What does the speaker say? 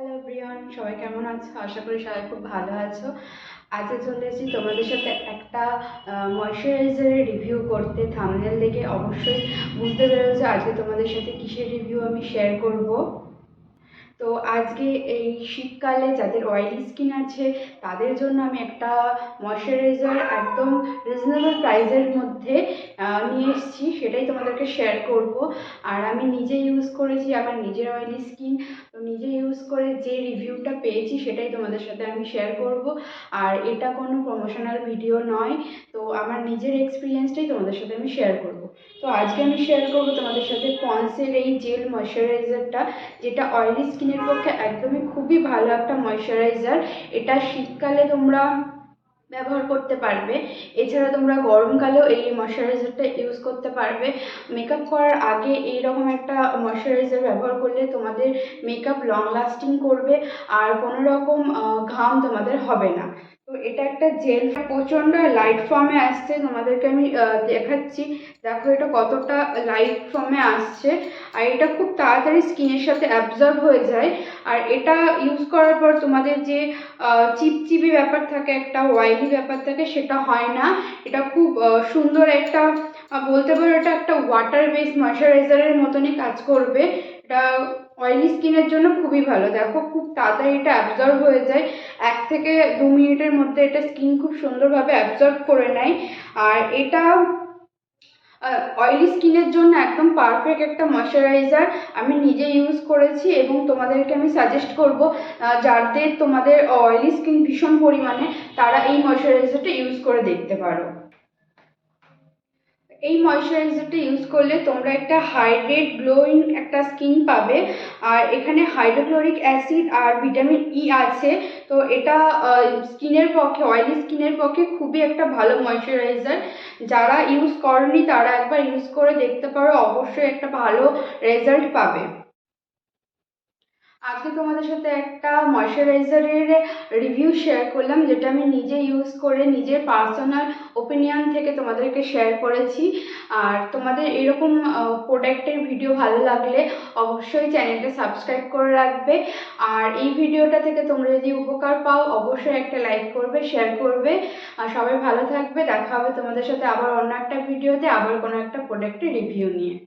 Hello everyone, সবাই কেমন আছো? আশা করি সবাই খুব ভালো আছো। আজকে চলে এসেছি তোমাদের সাথে একটা ময়শ্চারাইজারের রিভিউ করতে। থাম্বনেল দেখে অবশ্যই বুঝতে পেরেছো আজকে তোমাদের সাথে কিসের রিভিউ আমি শেয়ার করব। তো আজকে এই শীতকালে যাদের অয়েলি স্কিন আছে তাদের জন্য আমি একটা ময়শ্চারাইজার একদম রিজনেবল প্রাইসের মধ্যে নিয়ে এসেছি, সেটাই তোমাদেরকে শেয়ার করব। আর আমি নিজে ইউজ করেছি, আমার নিজের অয়েলি স্কিন, তো নিজে ইউজ করে যে রিভিউটা পেয়েছি সেটাই তোমাদের সাথে আমি শেয়ার করব। আর এটা কোনো প্রমোশনাল ভিডিও নয়, তো আমার নিজের এক্সপিরিয়েন্সটাই তোমাদের সাথে আমি শেয়ার করব। তো আজকে আমি শেয়ার করব তোমাদের সাথে পন্ডসের এই জেল ময়শ্চারাইজারটা, যেটা অয়েলি স্কিনের পক্ষে একদমই খুবই ভালো একটা ময়শ্চারাইজার। এটা শীতকালে তোমরা ব্যবহার করতে পারবে, এছাড়া তোমরা গরমকালেও এই ময়শ্চারাইজারটা ইউজ করতে পারবে। মেকআপ করার আগে এইরকম একটা ময়শ্চারাইজার ব্যবহার করলে তোমাদের মেকআপ লং লাস্টিং করবে আর কোনো রকম ঘাম তোমাদের হবে না। তো এটা একটা জেল, প্রচণ্ড লাইট ফর্মে আসছে, তোমাদেরকে আমি দেখাচ্ছি। দেখো এটা কতটা লাইট ফর্মে আসছে, আর এটা খুব তাড়াতাড়ি স্কিনের সাথে অ্যাবজর্ব হয়ে যায়। আর এটা ইউজ করার পর তোমাদের যে চিপচিপি ব্যাপার থাকে, একটা অয়েলি ব্যাপার থাকে, সেটা হয় না। এটা খুব সুন্দর একটা, বলতে পারো এটা একটা ওয়াটার বেস ময়শ্চারাইজারের মতনই কাজ করবে। এটা অয়েলি স্কিনের জন্য খুবই ভালো। দেখো খুব তাড়াতাড়ি এটা অ্যাবজর্ব হয়ে যায়, 1 থেকে 2 মিনিটের মধ্যে এটা স্কিন খুব সুন্দরভাবে অ্যাবজর্ব করে নেয়। আর এটা অয়েলি স্কিনের জন্য একদম পারফেক্ট একটা ময়শ্চারাইজার। আমি নিজে ইউজ করেছি এবং তোমাদেরকে আমি সাজেস্ট করব, যাদের তোমাদের অয়েলি স্কিন ভীষণ পরিমাণে, তারা এই ময়শ্চারাইজারটা ইউজ করে দেখতে পারো। এই ময়শ্চারাইজারটা ইউজ করলে তোমরা একটা হাইড্রেট গ্লোয়িং একটা স্কিন পাবে। আর এখানে হাইড্রোক্লোরিক অ্যাসিড আর ভিটামিন ই আছে, তো এটা স্কিনের পক্ষে, অয়েলি স্কিনের পক্ষে খুবই একটা ভালো ময়শ্চারাইজার। যারা ইউজ করনি তারা একবার ইউজ করে দেখতে পারো, অবশ্যই একটা ভালো রেজাল্ট পাবে। আজকে তোমাদের সাথে একটা ময়শ্চারাইজারের রিভিউ শেয়ার করলাম, যেটা আমি নিজে ইউজ করে নিজের পার্সোনাল ওপিনিয়ন থেকে তোমাদেরকে শেয়ার করেছি। আর তোমাদের এরকম প্রোডাক্টের ভিডিও ভালো লাগলে অবশ্যই চ্যানেলটা সাবস্ক্রাইব করে রাখবে। আর এই ভিডিওটা থেকে তোমরা যদি উপকার পাও অবশ্যই একটা লাইক করবে, শেয়ার করবে। আর সবাই ভালো থাকবে, দেখা হবে তোমাদের সাথে আবার অন্য একটা ভিডিওতে, আবার কোনো একটা প্রোডাক্টের রিভিউ নিয়ে।